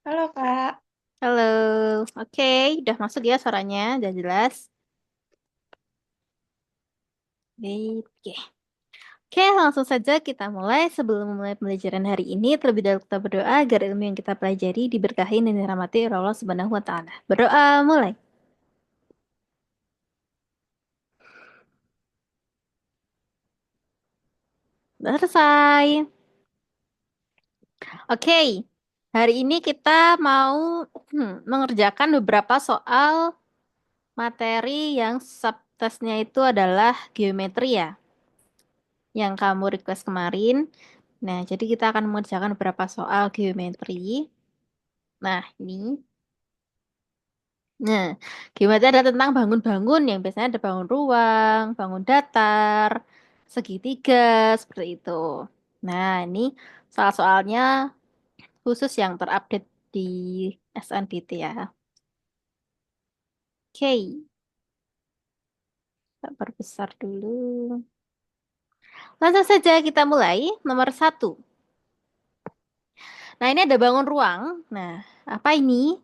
Halo Kak. Halo, oke, udah masuk ya suaranya, udah jelas. Oke, oke, langsung saja kita mulai. Sebelum memulai pembelajaran hari ini, terlebih dahulu kita berdoa agar ilmu yang kita pelajari diberkahi dan dirahmati oleh Allah Subhanahu wa Ta'ala. Berdoa, mulai. Udah selesai. Oke, hari ini kita mau mengerjakan beberapa soal materi yang subtesnya itu adalah geometri ya, yang kamu request kemarin. Nah, jadi kita akan mengerjakan beberapa soal geometri. Nah, ini. Nah, geometri ada tentang bangun-bangun yang biasanya ada bangun ruang, bangun datar, segitiga, seperti itu. Nah, ini soal-soalnya khusus yang terupdate di SNBT ya. Oke, kita perbesar dulu. Langsung saja kita mulai. Nomor satu. Nah, ini ada bangun ruang. Nah, apa ini?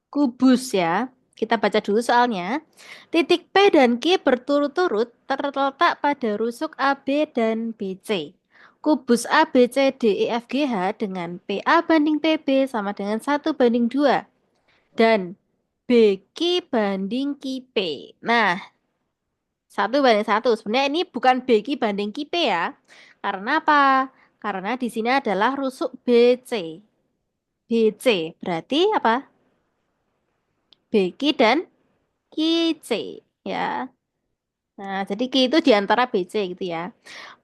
Kubus ya. Kita baca dulu soalnya. Titik P dan Q berturut-turut terletak pada rusuk AB dan BC. Kubus ABCDEFGH dengan PA banding PB sama dengan 1:2. Dan BQ banding QP. Nah, 1:1. Sebenarnya ini bukan BQ banding QP ya. Karena apa? Karena di sini adalah rusuk BC. BC berarti apa? BQ dan QC ya. Nah, jadi Q itu di antara BC gitu ya.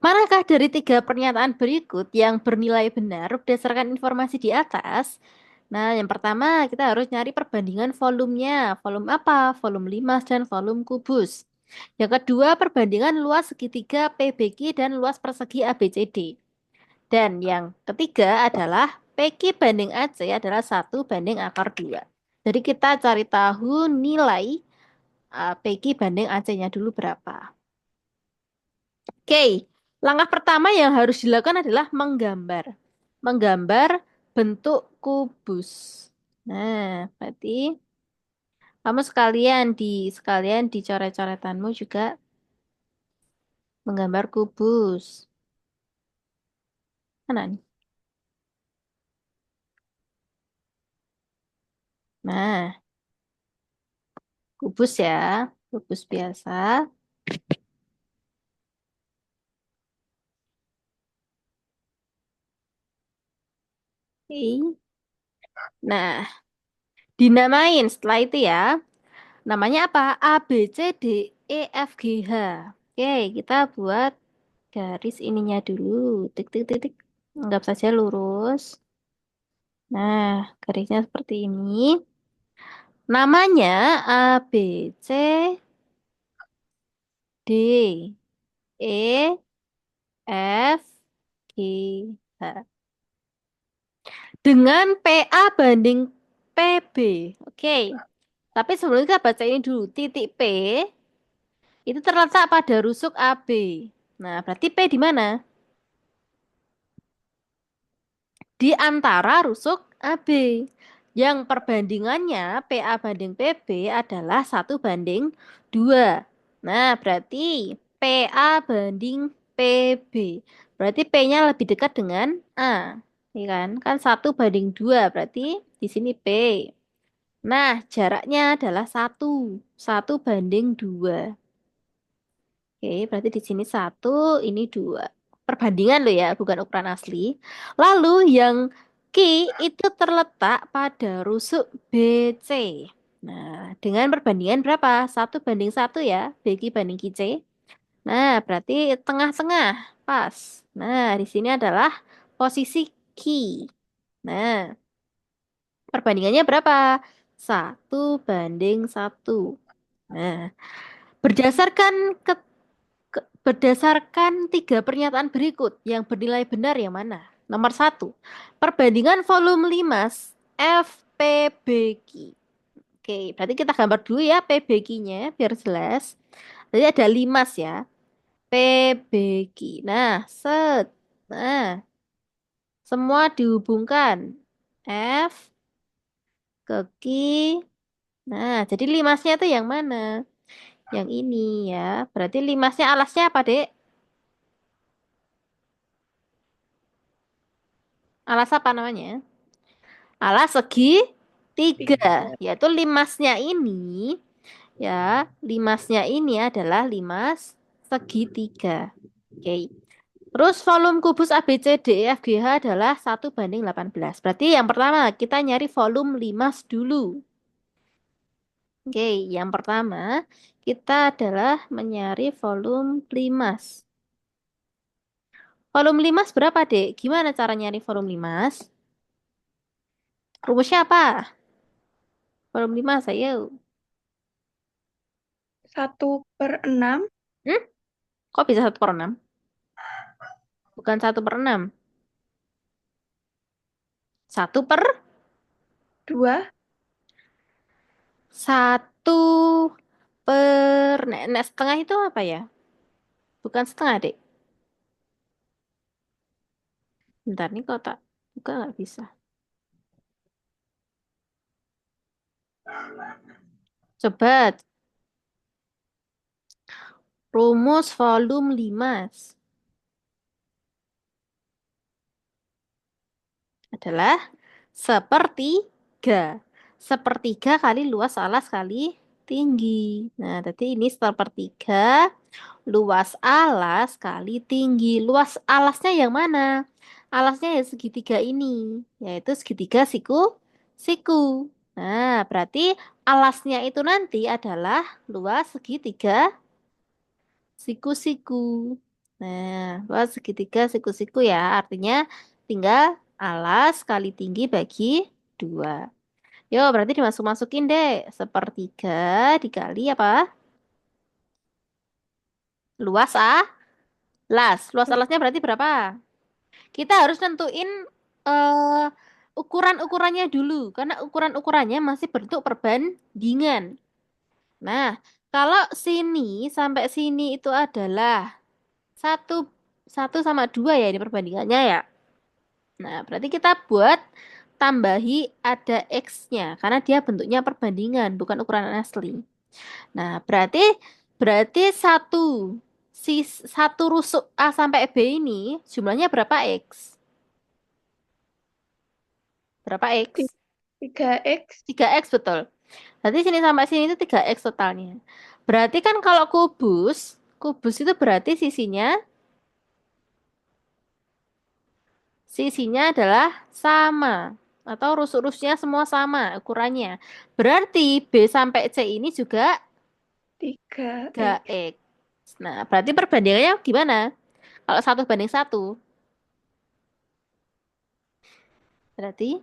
Manakah dari tiga pernyataan berikut yang bernilai benar berdasarkan informasi di atas? Nah, yang pertama kita harus nyari perbandingan volumenya. Volume apa? Volume limas dan volume kubus. Yang kedua, perbandingan luas segitiga PBQ dan luas persegi ABCD. Dan yang ketiga adalah PQ banding AC adalah 1:2. Jadi kita cari tahu nilai PQ banding AC-nya dulu berapa. Oke, langkah pertama yang harus dilakukan adalah menggambar. Menggambar bentuk kubus. Nah, berarti kamu sekalian di coret-coretanmu juga menggambar kubus. Mana nih? Nah, kubus ya. Kubus biasa. Oke. Nah, dinamain setelah itu ya. Namanya apa? A, B, C, D, E, F, G, H. Oke, kita buat garis ininya dulu. Tik, tik, tik, tik. Anggap saja lurus. Nah, garisnya seperti ini. Namanya A, B, C, D, E, F, G, H. Dengan PA banding PB. Oke, tapi sebelum kita baca ini dulu. Titik P itu terletak pada rusuk AB. Nah, berarti P di mana? Di antara rusuk AB. Yang perbandingannya PA banding PB adalah 1:2. Nah, berarti PA banding PB. Berarti P-nya lebih dekat dengan A. Ya kan? Kan 1:2. Berarti di sini P. Nah, jaraknya adalah 1. 1:2. Oke, berarti di sini 1, ini 2. Perbandingan loh ya, bukan ukuran asli. Lalu yang Q itu terletak pada rusuk BC. Nah, dengan perbandingan berapa? 1:1 ya, BQ banding QC. Nah, berarti tengah-tengah, pas. Nah, di sini adalah posisi Q. Nah, perbandingannya berapa? 1:1. Nah, berdasarkan berdasarkan tiga pernyataan berikut yang bernilai benar yang mana? Nomor satu, perbandingan volume limas FPBQ. Oke, berarti kita gambar dulu ya PBQ-nya biar jelas. Jadi ada limas ya, PBQ. Nah, set. Nah, semua dihubungkan. F ke Q. Nah, jadi limasnya itu yang mana? Yang ini ya. Berarti limasnya alasnya apa, Dek? Alas apa namanya? Alas segi tiga. Tiga. Yaitu limasnya ini, ya, limasnya ini adalah limas segitiga. Oke. Terus volume kubus A, B, C, D, E, F, G, H adalah 1:18. Berarti yang pertama kita nyari volume limas dulu. Oke, yang pertama kita adalah mencari volume limas. Volume limas berapa, Dek? Gimana cara nyari volume limas? Rumusnya apa? Volume limas, ayo. 1/6. Hmm? Kok bisa 1/6? Bukan 1/6. 2. 1/. Nek setengah itu apa ya? Bukan setengah, Dek. Bentar nih kok tak buka nggak bisa. Coba rumus volume limas adalah sepertiga. Sepertiga kali luas alas kali tinggi. Nah, tadi ini sepertiga luas alas kali tinggi. Luas alasnya yang mana? Alasnya yang segitiga ini, yaitu segitiga siku. Nah, berarti alasnya itu nanti adalah luas segitiga siku-siku. Nah, luas segitiga siku-siku ya. Artinya tinggal alas kali tinggi bagi 2. Yo, berarti dimasuk-masukin deh. Sepertiga dikali apa? Luas alas. Luas alasnya berarti berapa? Kita harus nentuin eh, ukuran-ukurannya dulu. Karena ukuran-ukurannya masih bentuk perbandingan. Nah, kalau sini sampai sini itu adalah satu, satu sama dua ya ini perbandingannya ya. Nah, berarti kita buat tambahi ada X-nya. Karena dia bentuknya perbandingan, bukan ukuran asli. Nah, berarti berarti satu rusuk A sampai B ini jumlahnya berapa X? Berapa X? 3x. 3X betul. Berarti sini sampai sini itu 3X totalnya. Berarti kan kalau kubus itu berarti sisinya adalah sama atau rusuk-rusuknya semua sama ukurannya. Berarti B sampai C ini juga 3x. 3X. Nah, berarti perbandingannya gimana? Kalau 1:1, berarti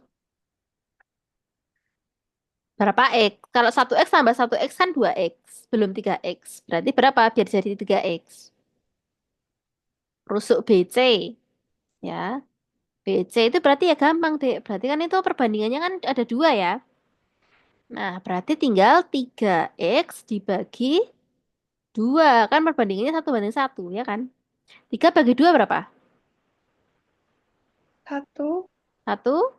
berapa X? Kalau 1X tambah 1X kan 2X, belum 3X. Berarti berapa biar jadi 3X? Rusuk BC, ya. BC itu berarti ya gampang, Dek. Berarti kan itu perbandingannya kan ada 2 ya. Nah, berarti tinggal 3X dibagi 2. Kan perbandingannya 1:1, ya kan? 3 bagi 2 berapa? 1,5 Satu,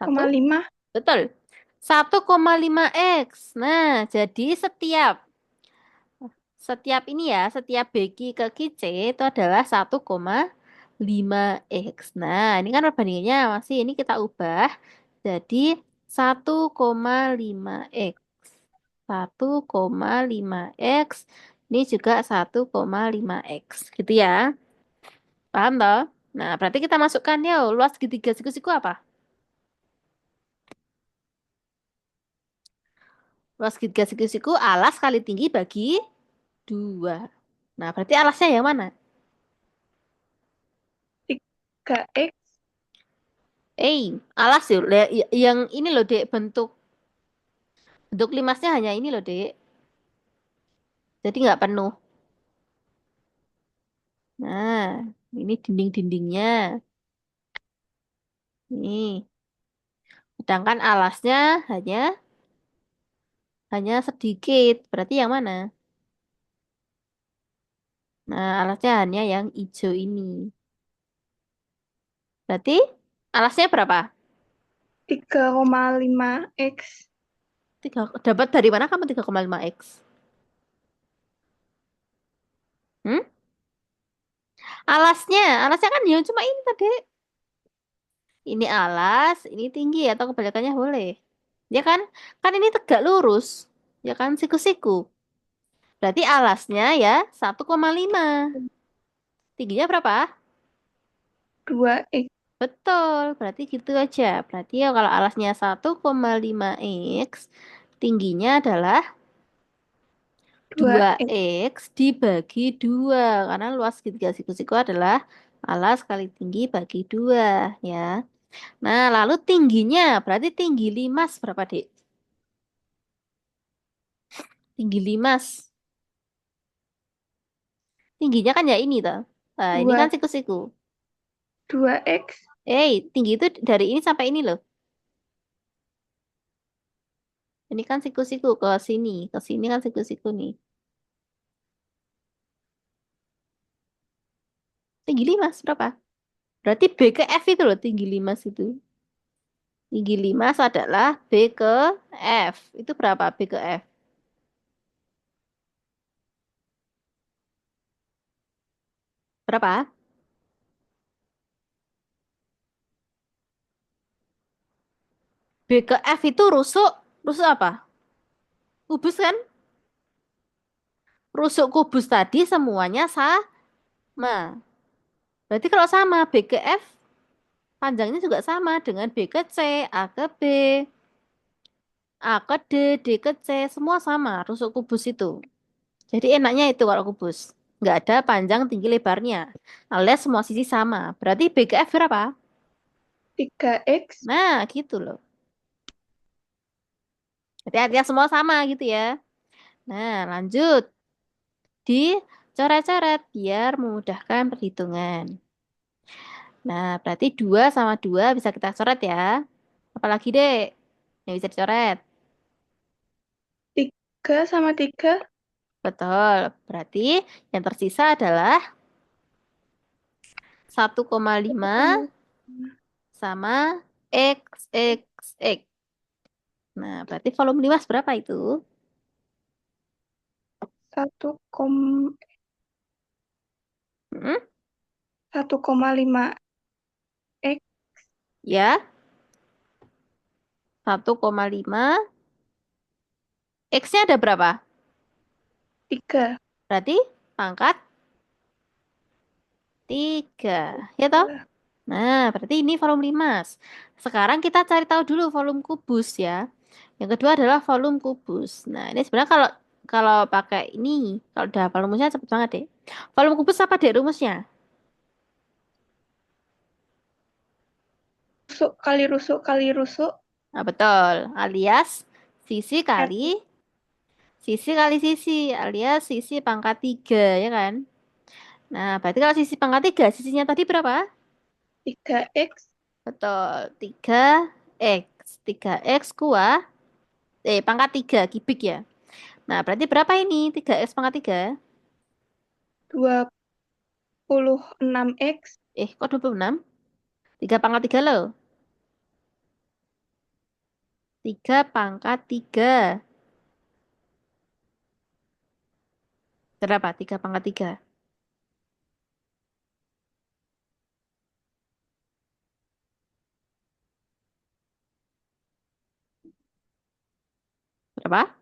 satu, betul. 1,5X. Nah, jadi setiap setiap ini ya, setiap bagi ke QC itu adalah 1,5X. Nah, ini kan perbandingannya masih ini kita ubah jadi 1,5X. 1,5X. Ini juga 1,5X. Gitu ya. Paham toh? Nah, berarti kita masukkan ya luas segitiga siku-siku apa? Luas segitiga siku-siku alas kali tinggi bagi 2. Nah, berarti alasnya yang mana? 3x. Alas yuk. Yang ini loh, Dek, bentuk limasnya hanya ini loh, Dek. Jadi nggak penuh. Nah, ini dinding-dindingnya. Ini. Sedangkan alasnya hanya sedikit. Berarti yang mana? Nah, alasnya hanya yang hijau ini. Berarti alasnya berapa? 3,5 X. Dapat dari mana kamu 3,5 X? Hmm? Alasnya kan ya cuma ini tadi. Ini alas, ini tinggi atau kebalikannya boleh. Ya kan? Kan ini tegak lurus. Ya kan, siku-siku. Berarti alasnya ya 1,5. Tingginya berapa? 2X. Betul, berarti gitu aja. Berarti ya kalau alasnya 1,5 X, tingginya adalah dua dua x x dibagi 2. Karena luas segitiga siku-siku adalah alas kali tinggi bagi 2, ya. Nah, lalu tingginya, berarti tinggi limas berapa, Dek? Tinggi limas. Tingginya kan ya ini toh. Nah, ini kan dua siku-siku. 2X. Tinggi itu dari ini sampai ini loh. Ini kan siku-siku ke sini. Ke sini kan siku-siku nih. Tinggi limas berapa? Berarti B ke F itu loh tinggi limas itu. Tinggi limas adalah B ke F. Itu berapa B ke F? Berapa? B ke F itu rusuk. Rusuk apa? Kubus kan? Rusuk kubus tadi semuanya sama. Berarti kalau sama B ke F, panjangnya juga sama dengan B ke C, A ke B, A ke D, D ke C, semua sama rusuk kubus itu. Jadi enaknya itu kalau kubus. Nggak ada panjang tinggi lebarnya. Alias semua sisi sama. Berarti B ke F berapa? 3X. Nah, gitu loh. Hati-hati ya semua sama gitu ya. Nah, lanjut. Dicoret-coret biar memudahkan perhitungan. Nah, berarti 2 sama 2 bisa kita coret ya. Apalagi deh yang bisa dicoret. 3 sama 3. Betul. Berarti yang tersisa adalah 1,5 sama X, X, X. Nah, berarti volume 5 berapa itu? 1,5 X. Ya, 1,5. X-nya ada berapa? 3. Berarti pangkat 3. Ya toh? Nah, berarti ini volume limas. Sekarang kita cari tahu dulu volume kubus ya. Yang kedua adalah volume kubus. Nah, ini sebenarnya kalau kalau pakai ini, kalau udah hafal rumusnya cepet banget deh. Volume kubus apa deh rumusnya? Rusuk kali rusuk kali rusuk. Nah, betul. Alias sisi R. kali sisi, alias sisi pangkat 3, ya kan? Nah, berarti kalau sisi pangkat 3, sisinya tadi berapa? 3X. Betul, 3X. 3X pangkat 3 kubik ya. Nah, berarti berapa ini? 3X pangkat 3? 26X. Kok 26? 3 pangkat 3 loh. 3 pangkat 3. Berapa? 3 pangkat 3. Berapa?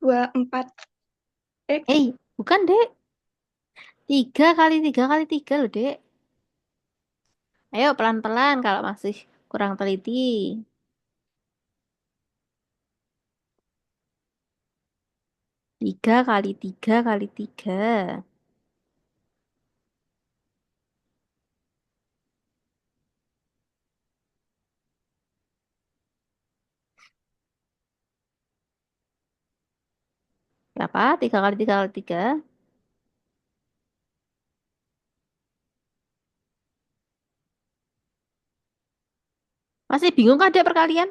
24X. Bukan, Dek. 3 kali 3 kali 3 loh, Dek. Ayo pelan-pelan kalau masih kurang teliti. 3 kali 3 kali 3. Berapa? 3 kali 3 kali 3. Masih bingung kan, Dek, perkalian?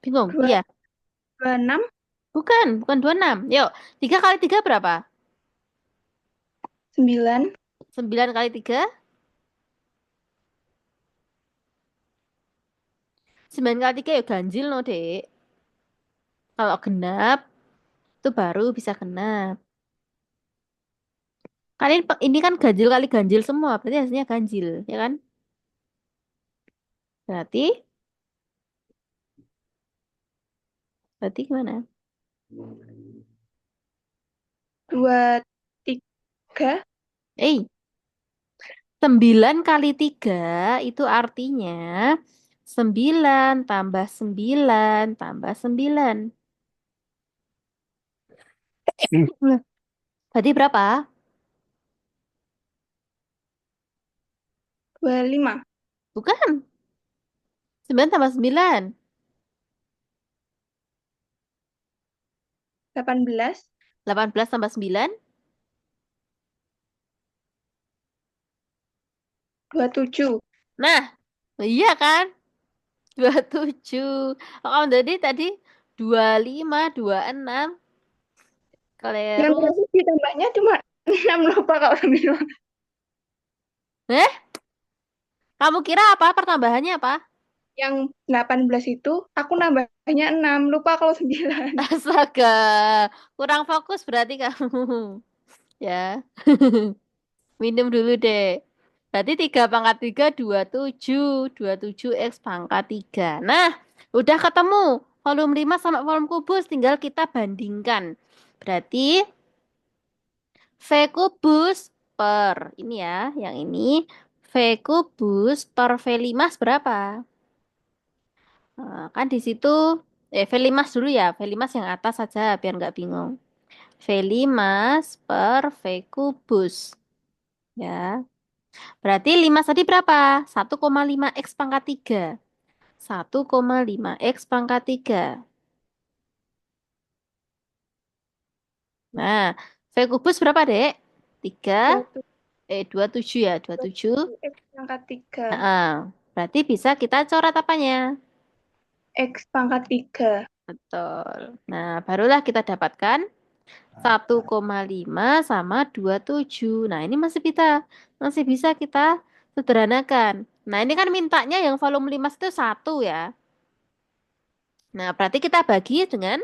Bingung? Dua, Iya. 26, Bukan 26. Yuk, 3 kali 3 berapa? 9, 9 kali 3? 9 kali 3 ya ganjil no, Dek. Kalau genap, itu baru bisa genap. Kalian ini kan ganjil kali ganjil semua, berarti hasilnya ganjil, ya kan? Berarti, berarti gimana? 23, Eh, 9 kali 3 itu artinya 9 tambah 9 tambah 9. Berarti berapa? 25, Bukan. 9 tambah 9. 18, 18 tambah 9. 27. Nah, iya kan? 27. Oh, kamu tadi 25, 26. Yang Klerus. terakhir ditambahnya cuma 6 lupa kalau bilang. Eh, kamu kira apa? Pertambahannya apa? Yang 18 itu aku nambahnya 6 lupa kalau 9. Astaga, kurang fokus berarti kamu. Ya, minum dulu deh. Berarti 3 pangkat 3, 27. 27 X pangkat 3. Nah, udah ketemu. Volume 5 sama volume kubus. Tinggal kita bandingkan. Berarti V kubus per, ini ya, yang ini. V kubus per V5 berapa? Kan di situ, V5 dulu ya. V5 yang atas saja, biar nggak bingung. V5 per V kubus. Ya. Berarti 5 tadi berapa? 1,5 X pangkat 3. 1,5 X pangkat 3. Nah, V kubus berapa, Dek? 3, 27 ya, 27. 27 X pangkat 3. Heeh. Berarti bisa kita coret apanya? X pangkat 3. Betul. Nah, barulah kita dapatkan 1,5 sama 27. Nah, ini masih bisa kita sederhanakan. Nah, ini kan mintanya yang volume 5 itu 1 ya. Nah, berarti kita bagi dengan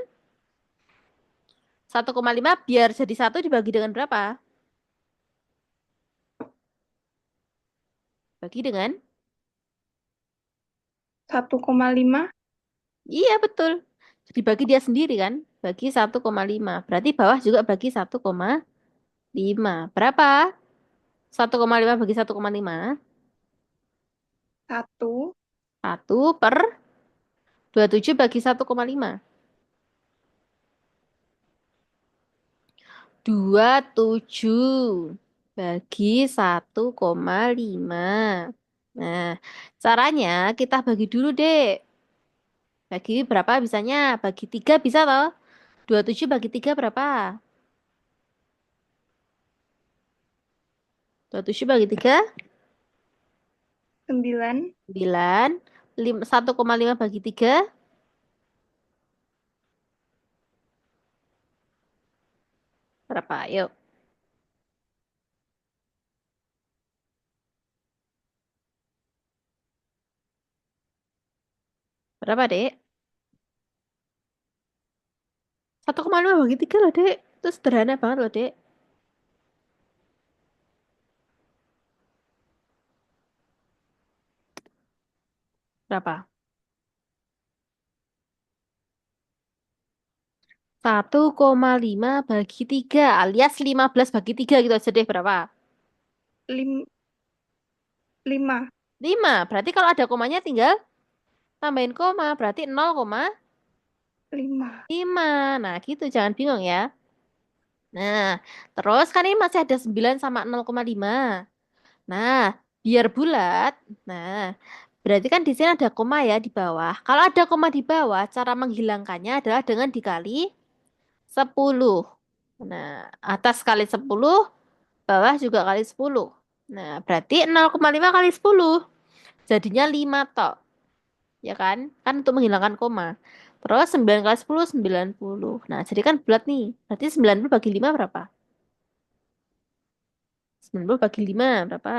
1,5 biar jadi 1 dibagi dengan berapa? Bagi dengan? 1,5. Iya, betul. Dibagi dia sendiri kan? Bagi 1,5. Berarti bawah juga bagi 1,5. Berapa? 1,5 bagi 1,5. 1. 1/27 bagi 1,5. 27 bagi 1,5. Nah, caranya kita bagi dulu, Dek. Bagi berapa bisanya? Bagi 3 bisa toh? 27 bagi 3 berapa? 27 bagi 3, 9. 9. 1,5 bagi 3, berapa? Yuk. Berapa, Dek? 1,5 bagi 3 loh, Dek. Itu sederhana banget loh, Dek. Berapa? 1,5 bagi 3 alias 15 bagi 3 gitu aja deh. Berapa? 5. 5. Berarti kalau ada komanya tinggal tambahin koma. Berarti 5. 0,5. Nah, gitu. Jangan bingung ya. Nah, terus kan ini masih ada 9 sama 0,5. Nah, biar bulat. Nah, berarti kan di sini ada koma ya di bawah. Kalau ada koma di bawah, cara menghilangkannya adalah dengan dikali 10. Nah, atas kali 10, bawah juga kali 10. Nah, berarti 0,5 kali 10. Jadinya 5 tok. Ya kan? Kan untuk menghilangkan koma. Terus 9 kali 10, 90. Nah, jadi kan bulat nih. Berarti 90 bagi 5 berapa? 90 bagi 5 berapa?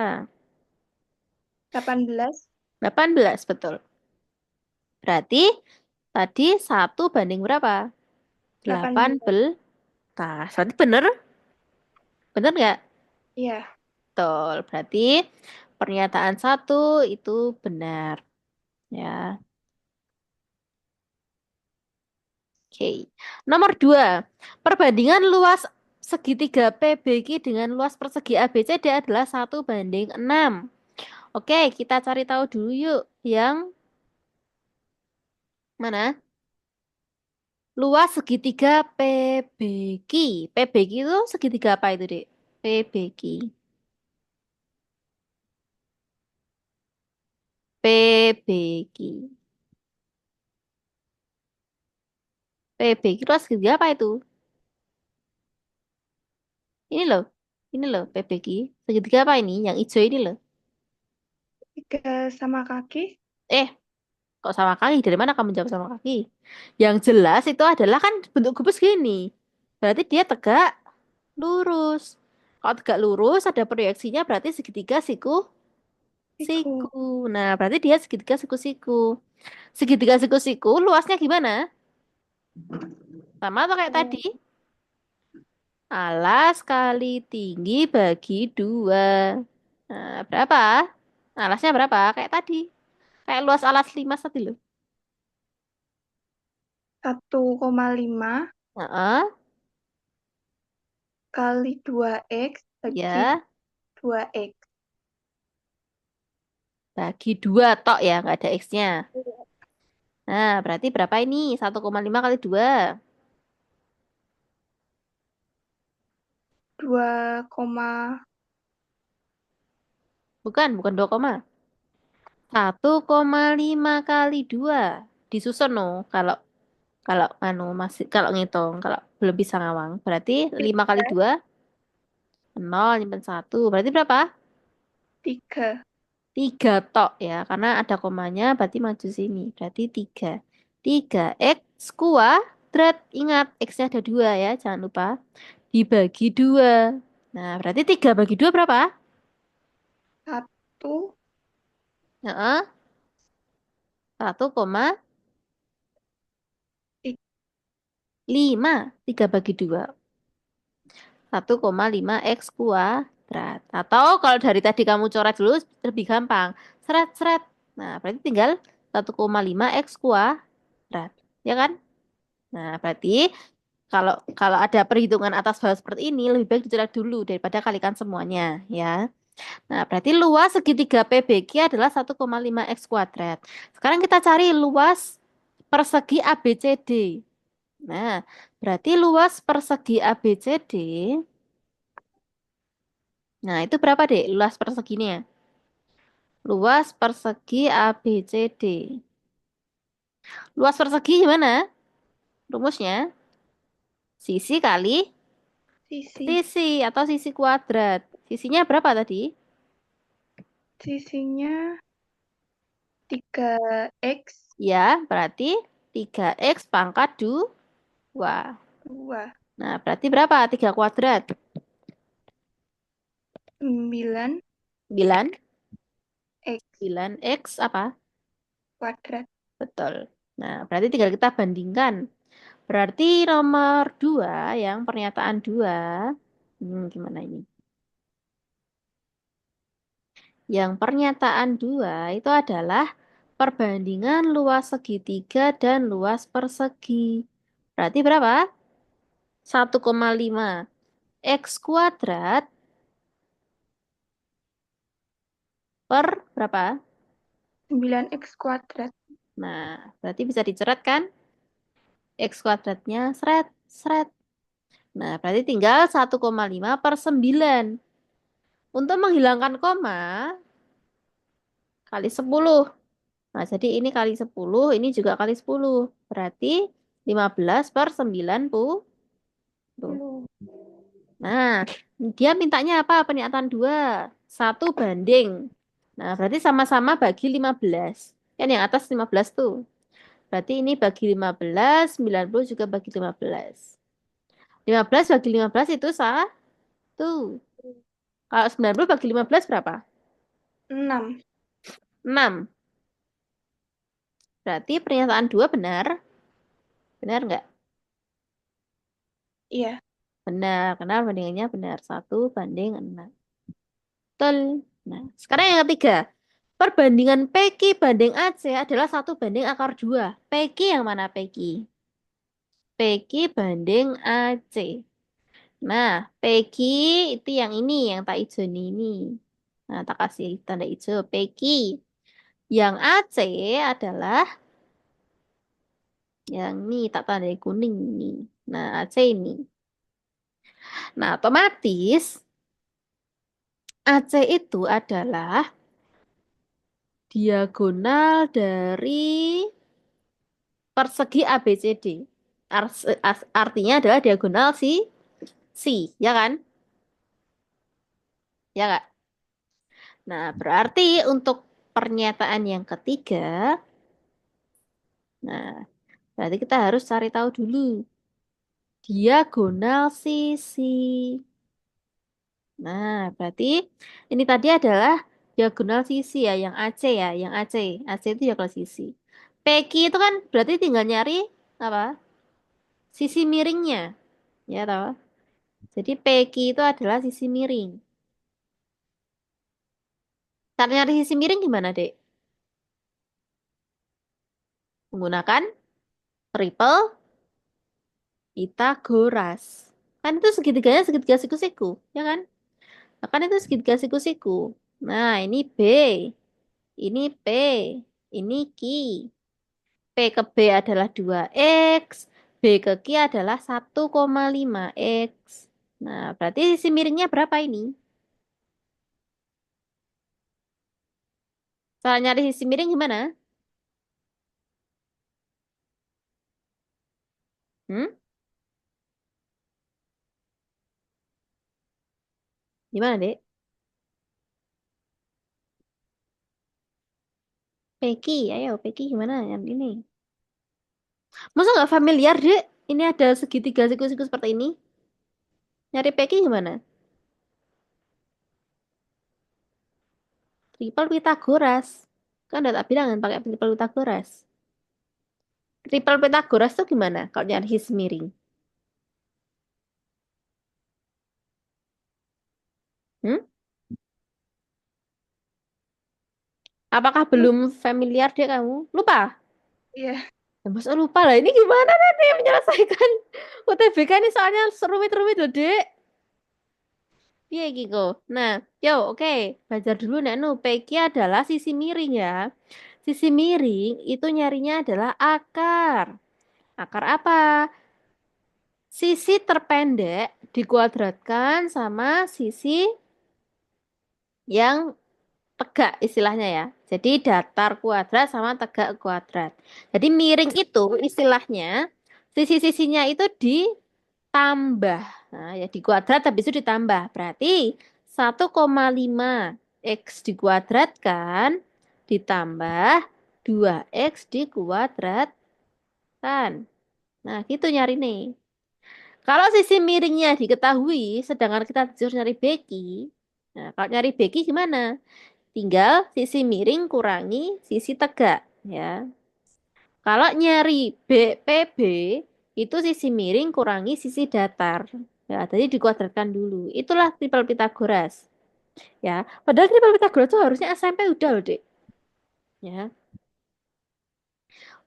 18. 18, betul. Berarti tadi 1 banding berapa? 18. 18. Berarti bener? Bener nggak? Iya. Betul. Berarti pernyataan satu itu benar. Ya, oke. Nomor 2. Perbandingan luas segitiga PBQ dengan luas persegi ABCD adalah 1 banding 6. Oke, kita cari tahu dulu yuk. Yang mana? Luas segitiga PBQ. PBQ itu segitiga apa itu, Dek? PBQ. PBQ. PBQ luas segitiga apa itu? Ini loh. Ini loh PBQ. Segitiga apa ini? Yang hijau ini loh. 3 sama kaki. Eh, kok sama kaki? Dari mana kamu jawab sama kaki? Yang jelas itu adalah kan bentuk kubus gini. Berarti dia tegak lurus. Kalau tegak lurus ada proyeksinya berarti segitiga siku. Siku. Nah, berarti dia segitiga siku-siku. Segitiga siku-siku luasnya gimana? Sama atau kayak tadi? Oh, Alas kali tinggi bagi 2. Nah, berapa? Alasnya berapa? Kayak tadi. Kayak luas alas 5 tadi loh. 1,5 Heeh, kali 2x bagi ya. 2x. Bagi 2 tok ya, nggak ada X-nya. Nah, berarti berapa ini? 1,5 kali 2. 2, Bukan 2 koma. 1,5 kali 2. Disusun no. Kalau kalau anu masih kalau ngitung, kalau belum bisa ngawang. Berarti 5 kali 2 nol nyimpen 1. Berarti berapa? 3. 3 tok ya, karena ada komanya berarti maju sini. Berarti 3. 3x kuadrat. Ingat, x-nya ada 2 ya, jangan lupa. Dibagi 2. Nah, berarti 3 bagi 2 berapa? 1, Heeh, 1,5. 3 bagi 2. 1,5 x kuadrat. Atau kalau dari tadi kamu coret dulu lebih gampang. Seret, seret. Nah, berarti tinggal 1,5 x kuadrat. Ya kan? Nah, berarti kalau kalau ada perhitungan atas bawah seperti ini, lebih baik dicoret dulu daripada kalikan semuanya, ya. Nah, berarti luas segitiga PBQ adalah 1,5 x kuadrat. Sekarang kita cari luas persegi ABCD. Nah, berarti luas persegi ABCD. Nah, itu berapa, Dek? Luas perseginya. Luas persegi ABCD. Luas persegi gimana? Rumusnya sisi kali sisi. sisi atau sisi kuadrat. Sisinya berapa tadi? Sisinya 3x Ya, berarti 3x pangkat 2. 2. Nah, berarti berapa? 3 kuadrat. 9x 9. 9x apa? kuadrat. Betul. Nah, berarti tinggal kita bandingkan. Berarti nomor 2, yang pernyataan 2. Gimana ini? Yang pernyataan 2 itu adalah perbandingan luas segitiga dan luas persegi. Berarti berapa? 1,5 x kuadrat per berapa? 9x kuadrat. Nah, berarti bisa dicerat kan? X kuadratnya seret, seret. Nah, berarti tinggal 1,5 per 9. Untuk menghilangkan koma, kali 10. Nah, jadi ini kali 10, ini juga kali 10. Berarti 15 per 90. Lu. Nah, dia mintanya apa? Pernyataan 2. 1 banding. Nah, berarti sama-sama bagi 15. Kan yang atas 15 tuh. Berarti ini bagi 15, 90 juga bagi 15. 15 bagi 15 itu 1. Kalau 90 bagi 15 berapa? 6. 6. Berarti pernyataan 2 benar. Benar nggak? Iya. Benar, karena bandingannya benar. 1 banding 6. Betul. Nah, sekarang yang ketiga. Perbandingan PQ banding AC adalah 1 banding akar 2. PQ yang mana PQ? PQ banding AC. Nah, PQ itu yang ini, yang tak hijau ini. Nah, tak kasih tanda hijau. PQ. Yang AC adalah yang ini, tak tanda kuning ini. Nah, AC ini. Nah, otomatis AC itu adalah diagonal dari persegi ABCD. Artinya adalah diagonal si, ya kan? Ya nggak? Nah, berarti untuk pernyataan yang ketiga, nah, berarti kita harus cari tahu dulu diagonal sisi. Nah, berarti ini tadi adalah diagonal sisi ya, yang AC ya, yang AC. AC itu diagonal sisi. PQ itu kan berarti tinggal nyari apa? Sisi miringnya, ya toh? Jadi PQ itu adalah sisi miring. Cara nyari sisi miring gimana, Dek? Menggunakan triple Pitagoras. Kan itu segitiganya segitiga siku-siku, ya kan? Nah, kan itu segitiga siku-siku. Nah, ini B, ini P, ini Q. P ke B adalah 2X, B ke Q adalah 1,5X. Nah, berarti sisi miringnya berapa ini? Cara nyari sisi miring gimana? Hmm? Gimana, Dek? Peki, ayo Peki gimana yang ini? Masa nggak familiar, Dek? Ini ada segitiga siku-siku seperti ini. Nyari Peki gimana? Triple Pitagoras. Kan udah tak bilang kan pakai triple Pitagoras. Triple Pitagoras tuh gimana kalau nyari sisi miring? Hmm? Apakah belum Lupa. familiar, Dek, kamu? Lupa? Iya. Ya, masa lupa lah. Ini gimana nanti menyelesaikan UTBK ini soalnya serumit-rumit loh, Dek. Iya, Kiko. Nah, yo, oke. Belajar dulu, Nek. Nu, PQ adalah sisi miring ya. Sisi miring itu nyarinya adalah akar. Akar apa? Sisi terpendek dikuadratkan sama sisi yang tegak istilahnya ya. Jadi datar kuadrat sama tegak kuadrat. Jadi miring itu istilahnya sisi-sisinya itu ditambah. Nah, ya di kuadrat habis itu ditambah. Berarti 1,5 X dikuadratkan ditambah 2X dikuadratkan. Nah, gitu nyari nih. Kalau sisi miringnya diketahui, sedangkan kita disuruh nyari beki, nah kalau nyari beki gimana? Tinggal sisi miring kurangi sisi tegak, ya. Kalau nyari PB, itu sisi miring kurangi sisi datar. Ya, tadi dikuadratkan dulu. Itulah triple Pitagoras. Ya, padahal triple Pitagoras itu harusnya SMP udah loh, Dek. Ya.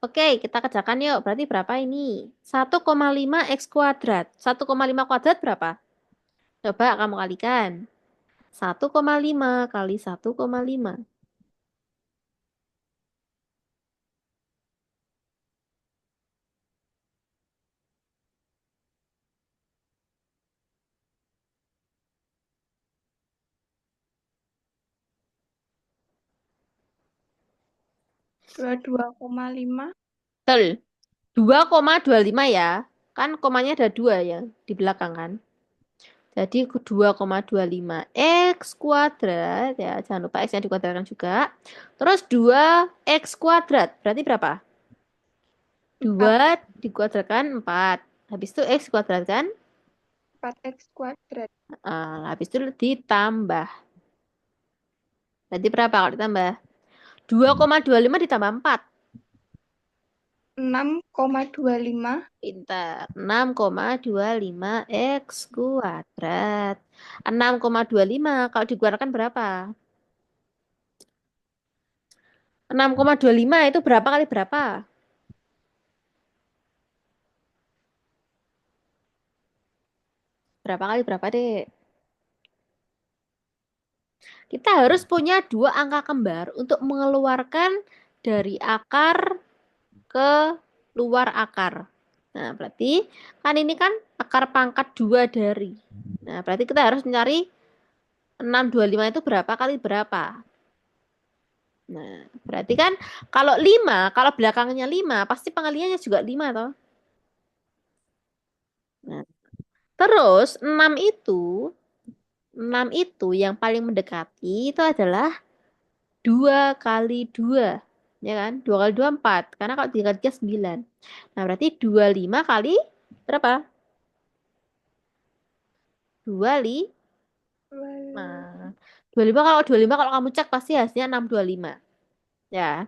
Oke, kita kerjakan yuk. Berarti berapa ini? 1,5 X kuadrat. 1,5 kuadrat berapa? Coba kamu kalikan. 1,5 kali 1,5. 22,5. Betul. 2,25 ya. Kan komanya ada 2 ya di belakang kan. Jadi 2,25 X kuadrat ya. Jangan lupa X yang dikuadratkan juga. Terus 2 X kuadrat. Berarti berapa? 4. 2 dikuadratkan 4. Habis itu X kuadratkan. 4x kuadrat. Habis itu ditambah. Berarti berapa kalau ditambah? 2,25 ditambah 4. 6,25. Pintar. 6,25 X kuadrat. 6,25 kalau dikeluarkan berapa? 6,25 itu berapa kali berapa? Berapa kali berapa, Dek? Kita harus punya dua angka kembar untuk mengeluarkan dari akar ke luar akar. Nah, berarti kan ini kan akar pangkat 2 dari. Nah, berarti kita harus mencari 625 itu berapa kali berapa? Nah, berarti kan kalau 5, kalau belakangnya 5, pasti pengaliannya juga 5 toh. Nah, terus 6 itu yang paling mendekati itu adalah 2 kali 2. Ya kan? 2 kali 2 4. Karena kalau 3 kali 3 9. Nah, berarti 25 kali berapa? 25. 25 kalau kamu cek pasti hasilnya 625. Ya.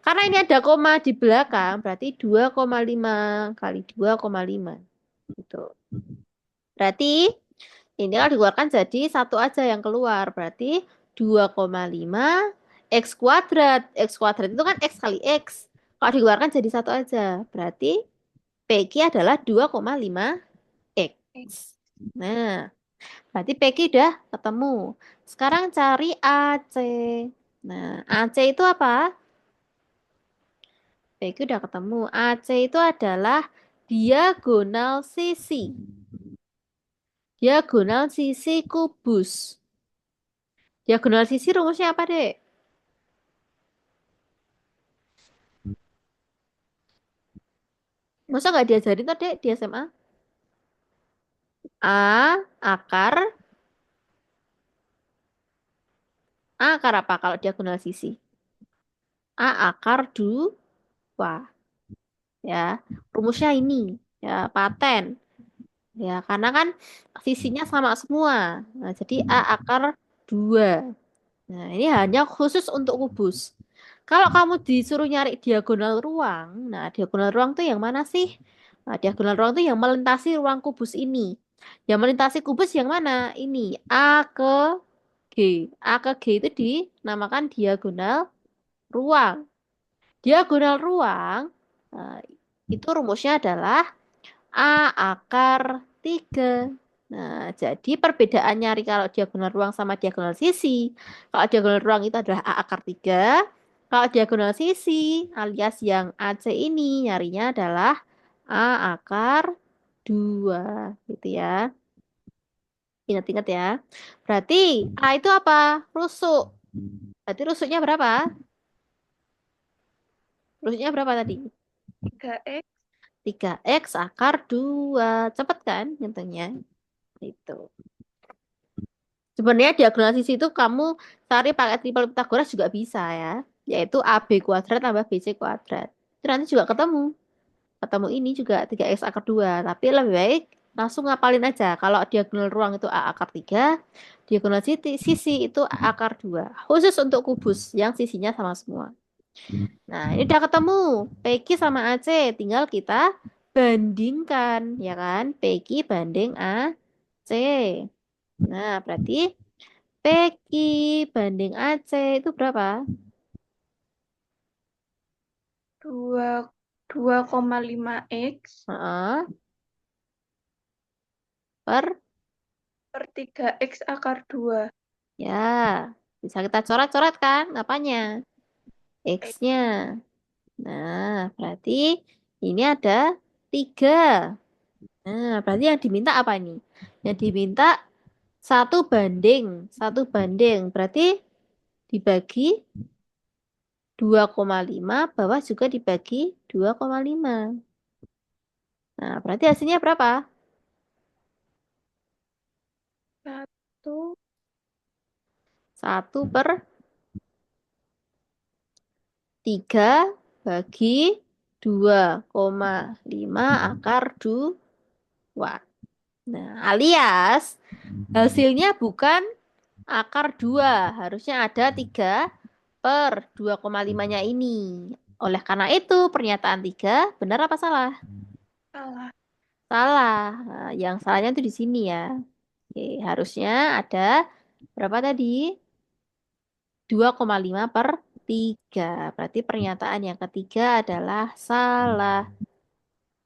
Karena ini ada koma di belakang, berarti 2,5 kali 2,5. Gitu. Berarti ini kalau dikeluarkan jadi satu aja yang keluar. Berarti 2,5 X kuadrat. X kuadrat itu kan X kali X. Kalau dikeluarkan jadi satu aja. Berarti PQ adalah 2,5 X. Nah, berarti PQ udah ketemu. Sekarang cari AC. Nah, AC itu apa? PQ udah ketemu. AC itu adalah diagonal sisi. Diagonal sisi kubus. Diagonal sisi rumusnya apa, Dek? Masa nggak diajarin tuh, Dek, di SMA? A akar A akar apa kalau diagonal sisi? A akar 2. Ya, rumusnya ini. Ya, paten. Ya, karena kan sisinya sama semua. Nah, jadi A akar 2. Nah, ini hanya khusus untuk kubus. Kalau kamu disuruh nyari diagonal ruang, nah diagonal ruang tuh yang mana sih? Nah, diagonal ruang tuh yang melintasi ruang kubus ini. Yang melintasi kubus yang mana? Ini A ke G. A ke G itu dinamakan diagonal ruang. Diagonal ruang eh, itu rumusnya adalah A akar 3. Nah, jadi perbedaan nyari kalau diagonal ruang sama diagonal sisi. Kalau diagonal ruang itu adalah A akar 3. Kalau diagonal sisi alias yang AC ini nyarinya adalah A akar 2. Gitu ya. Ingat-ingat ya. Berarti A itu apa? Rusuk. Berarti rusuknya berapa? Rusuknya berapa tadi? 3x. 3x akar 2. Cepet kan ngitungnya? Itu. Sebenarnya diagonal sisi itu kamu cari pakai triple Pythagoras juga bisa ya. Yaitu AB kuadrat tambah BC kuadrat. Itu nanti juga ketemu. Ketemu ini juga 3x akar 2. Tapi lebih baik langsung ngapalin aja. Kalau diagonal ruang itu A akar 3, diagonal sisi itu A akar 2. Khusus untuk kubus yang sisinya sama semua. Nah, ini udah ketemu. PQ sama AC. Tinggal kita bandingkan. Ya kan? PQ banding AC. Nah, berarti PQ banding AC itu berapa? 2,5x Heeh, per per 3x akar 2. ya. Bisa kita coret-coret kan? Apanya? X-nya. Nah, berarti ini ada 3. Nah, berarti yang diminta apa ini? Yang diminta satu banding. Satu banding. Berarti dibagi 2,5, bawah juga dibagi 2,5. Nah, berarti hasilnya berapa? 1. 1/3 bagi 2,5 akar 2. Nah, alias hasilnya bukan akar 2. Harusnya ada 3/2,5-nya ini. Oleh karena itu, pernyataan 3 benar apa salah? Salah. Salah. Nah, yang salahnya itu di sini ya. Oke, harusnya ada berapa tadi? 2,5/3. Berarti pernyataan yang ketiga adalah salah.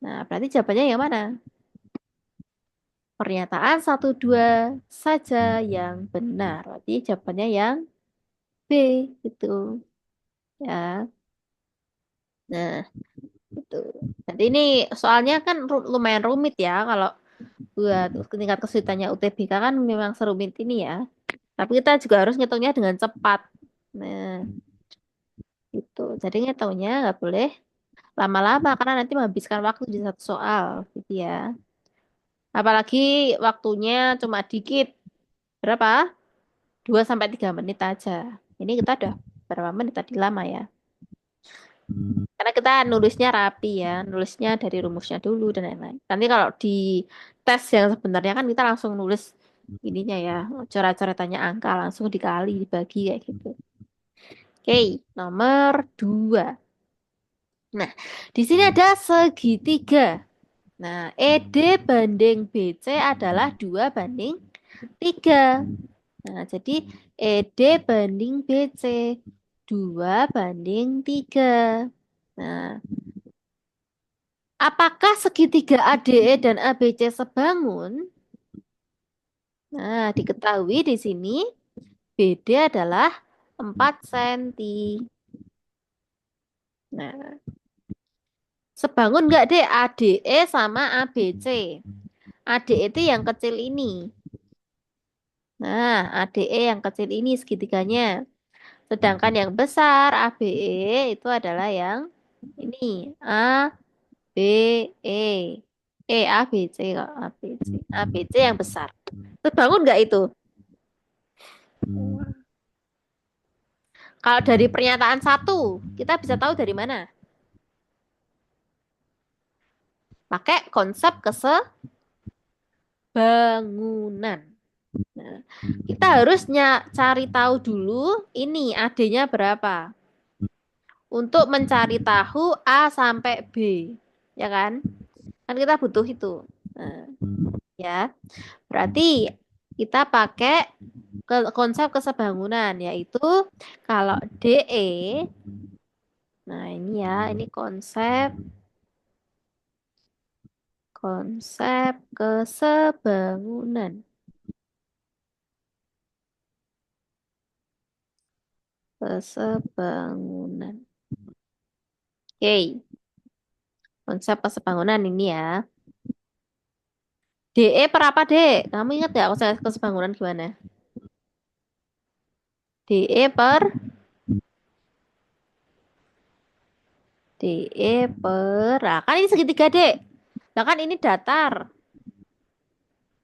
Nah, berarti jawabannya yang mana? Pernyataan 1, 2 saja yang benar. Berarti jawabannya yang B gitu ya. Nah, itu. Jadi ini soalnya kan lumayan rumit ya kalau buat tingkat kesulitannya UTBK kan memang serumit ini ya. Tapi kita juga harus ngitungnya dengan cepat. Nah, itu. Jadi ngitungnya nggak boleh lama-lama karena nanti menghabiskan waktu di satu soal gitu ya. Apalagi waktunya cuma dikit. Berapa? 2 sampai 3 menit aja. Ini kita udah berapa menit tadi lama ya. Karena kita nulisnya rapi ya, nulisnya dari rumusnya dulu dan lain-lain. Nanti kalau di tes yang sebenarnya kan kita langsung nulis ininya ya, coret-coretannya angka langsung dikali, dibagi kayak gitu. Oke, nomor 2. Nah, di sini ada segitiga. Nah, ED banding BC adalah 2/3. Nah, jadi ED banding BC 2/3. Nah, apakah segitiga ADE dan ABC sebangun? Nah, diketahui di sini BD adalah 4 cm. Nah, sebangun nggak deh ADE sama ABC? ADE itu yang kecil ini. Nah, ADE yang kecil ini segitiganya. Sedangkan yang besar ABE itu adalah yang ini. A, B, E. A, B, C kok. A, B, C. A, B, C yang besar. Terbangun nggak itu? Wah, Kalau dari pernyataan 1, kita bisa tahu dari mana? Pakai konsep kesebangunan. Nah, kita harusnya cari tahu dulu ini AD-nya berapa. Untuk mencari tahu A sampai B. Ya kan? Kan kita butuh itu. Nah, ya. Berarti kita pakai konsep kesebangunan yaitu kalau DE, nah ini ya, ini konsep kesebangunan. Kesebangunan. Oke, konsep kesebangunan ini ya. DE per apa, Dek? Kamu ingat nggak konsep kesebangunan gimana? DE per DE per, nah, kan ini segitiga, Dek. Nah, kan ini datar.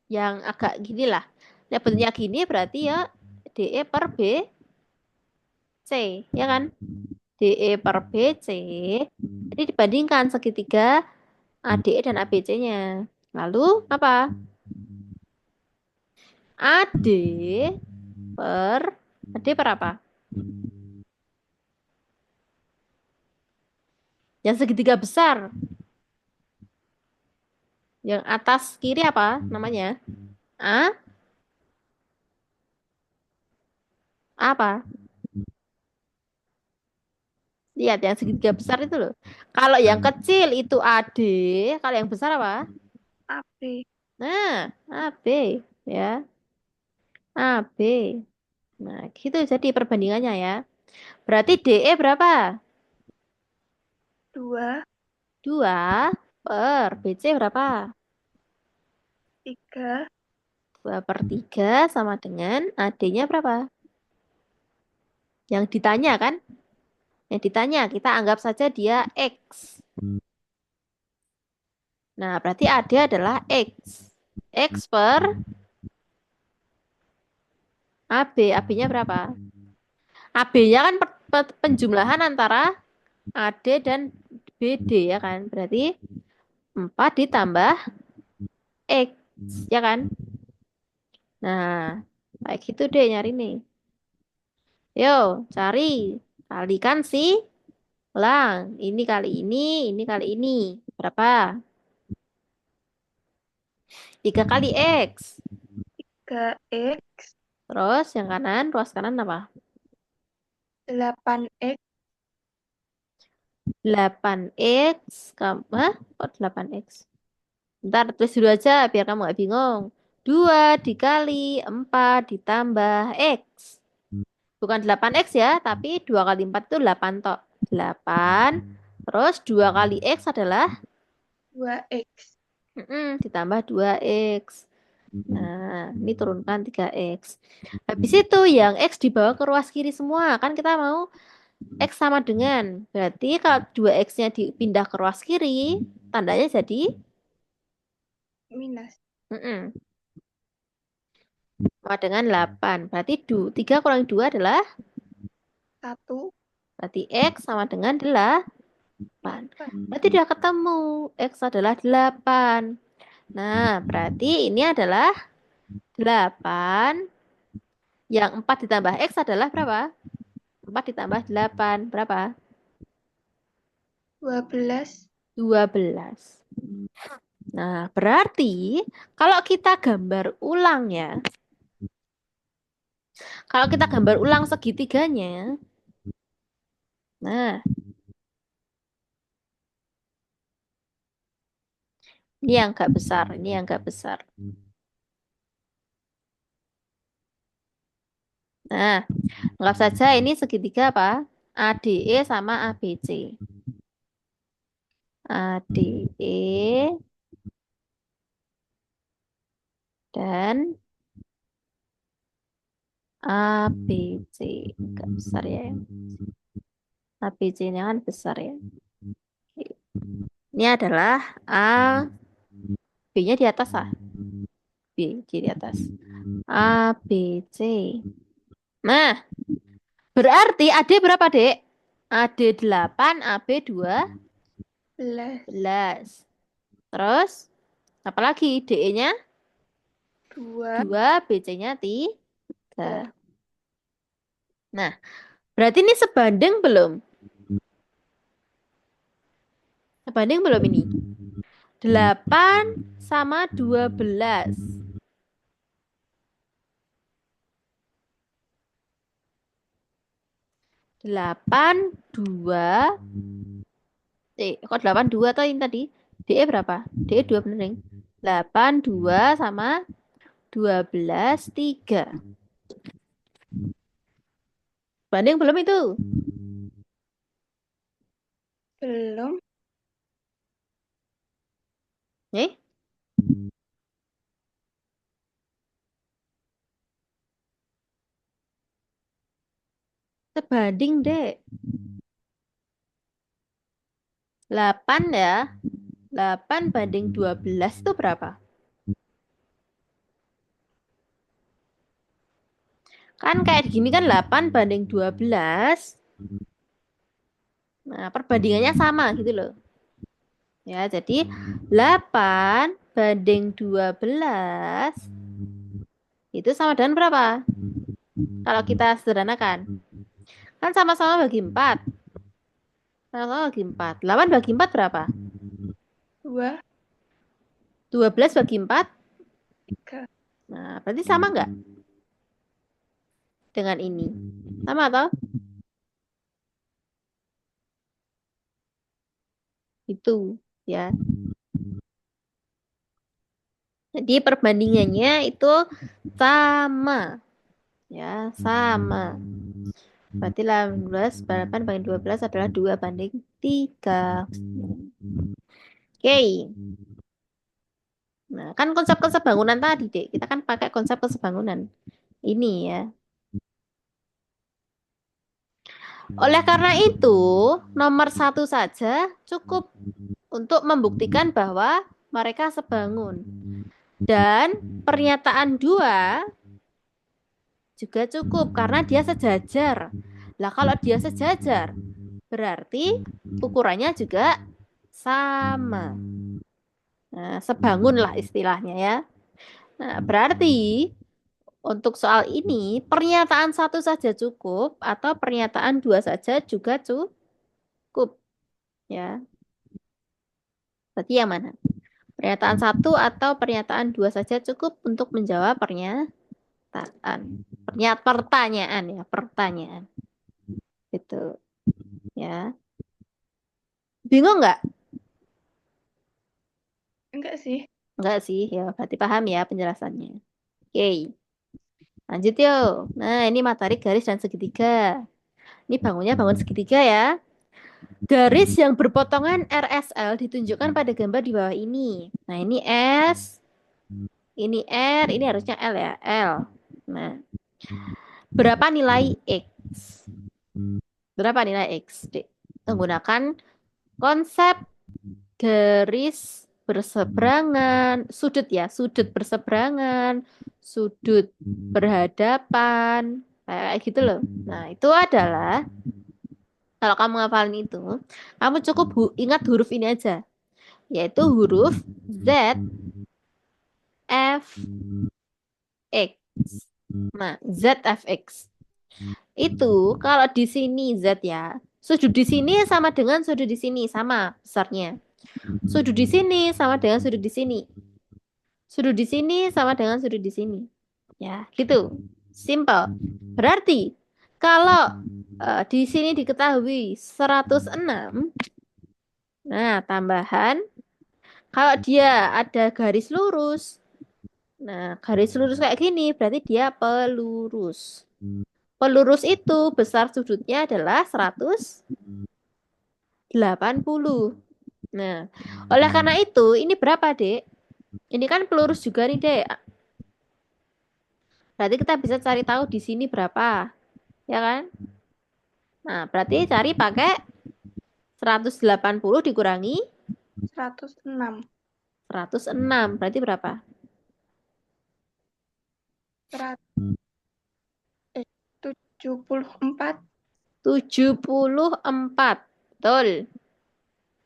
Yang agak gini lah. Nah, bentuknya gini berarti ya DE per BC, ya kan? DE per BC. Jadi dibandingkan segitiga ADE dan ABC-nya. Lalu apa? AD per AD per apa? Yang segitiga besar. Yang atas kiri apa namanya? A apa? Lihat yang segitiga besar itu loh. Kalau yang kecil itu AD, kalau yang besar apa? AB. Nah, AB ya. AB. Nah, gitu jadi perbandingannya ya. Berarti DE berapa? 2, 2 per BC berapa? 3, 2/3 sama dengan AD-nya berapa? Yang ditanya kan? Yang ditanya, kita anggap saja dia X. Nah, berarti AD adalah X. X per AB. AB-nya berapa? AB-nya kan penjumlahan antara AD dan BD ya kan. Berarti 4 ditambah X, ya kan? Nah, kayak gitu deh nyari nih. Yo, cari. Kalikan sih. Lang. Ini kali ini kali ini. Berapa? 3 kali X. Ke X, Terus yang kanan, ruas kanan apa? 8X, 8X. Hah? Kok 8X? Ntar tulis dulu aja biar kamu gak bingung. 2 dikali 4 ditambah X. Bukan 8X ya, tapi 2 kali 4 itu 8 tok. 8. Terus 2 kali X adalah 2X. ditambah 2X. Nah, ini turunkan 3X. Habis itu yang X dibawa ke ruas kiri semua. Kan kita mau X sama dengan. Berarti kalau 2X-nya dipindah ke ruas kiri, tandanya jadi Minus mm-mm, sama dengan 8. Berarti 3 kurangi 2 adalah 1, berarti X sama dengan 8. 8. Berarti udah ketemu. X adalah 8. Nah, berarti ini adalah 8. Yang 4 ditambah X adalah berapa? 4 ditambah 8. Berapa? 12. 12. Nah, berarti kalau kita gambar ulang ya. Kalau kita gambar ulang segitiganya. Nah, ini yang agak besar. Ini yang agak besar. Nah, anggap saja ini segitiga apa? ADE sama ABC. ADE dan ABC. Agak besar ya. ABC-nya kan besar ya. Ini adalah A, B-nya di atas ah. B, di atas. A, B, C. Nah, berarti AD berapa, Dek? AD 8, AB 11. 12. Terus, apalagi DE-nya 2. 2, BC-nya 3. Nah, berarti ini sebanding belum? Sebanding belum ini? 8 sama 12. 8, 2. Kok 8, 2 atau ini tadi? DE berapa? DE 2 bener, Neng. 8, 2 sama 12, 3. Banding belum itu? Belum. Eh? Sebanding, Dek. 8 ya. 8 banding 12 itu berapa? Kan kayak gini kan 8 banding 12. Nah, perbandingannya sama gitu loh. Ya, jadi 8 banding 12 itu sama dengan berapa? Kalau kita sederhanakan. Kan sama-sama bagi 4. Sama-sama bagi 4. 8 bagi 4 berapa? 2. 12 bagi 4. 3. Nah, berarti sama nggak dengan ini? Sama atau? Itu ya. Jadi perbandingannya itu sama. Ya, sama. Berarti 18 8 banding 12 adalah 2 banding 3. Oke. Nah, kan konsep-konsep bangunan tadi, Dek. Kita kan pakai konsep-konsep bangunan. Ini ya. Oleh karena itu, nomor 1 saja cukup untuk membuktikan bahwa mereka sebangun. Dan pernyataan 2 juga cukup karena dia sejajar. Lah kalau dia sejajar, Berarti ukurannya juga sama. Nah, sebangun lah istilahnya ya. Nah, berarti untuk soal ini pernyataan satu saja cukup atau pernyataan dua saja juga cukup ya. Berarti yang mana? Pernyataan satu atau pernyataan dua saja cukup untuk menjawab pertanyaan ya, pertanyaan. Gitu ya. Bingung nggak? Enggak sih. Enggak sih, ya berarti paham ya penjelasannya. Oke, lanjut yuk. Nah, ini matahari garis dan segitiga. Ini bangunnya bangun segitiga ya. Garis yang berpotongan RSL ditunjukkan pada gambar di bawah ini. Nah, ini S, ini R, ini harusnya L ya, L. Nah, berapa nilai X? Berapa nilai X, Dek? Menggunakan konsep garis berseberangan, sudut ya, sudut berseberangan, sudut berhadapan, kayak gitu loh. Nah, itu adalah kalau kamu ngafalin itu, kamu cukup ingat huruf ini aja, yaitu huruf Z, F, X. Nah, ZFX. Itu kalau di sini Z ya, sudut di sini sama dengan sudut di sini, sama besarnya. Sudut di sini sama dengan sudut di sini. Sudut di sini sama dengan sudut di sini. Ya, gitu. Simple. Berarti kalau di sini diketahui 106, nah tambahan kalau dia ada garis lurus. Nah, garis lurus kayak gini berarti dia pelurus. Pelurus itu besar sudutnya adalah 180. Nah, oleh karena itu ini berapa, Dek? Ini kan pelurus juga nih, Dek. Berarti kita bisa cari tahu di sini berapa, ya kan? Nah, berarti cari pakai 180 dikurangi 106. 106. Berarti berapa? 74. 74. Betul.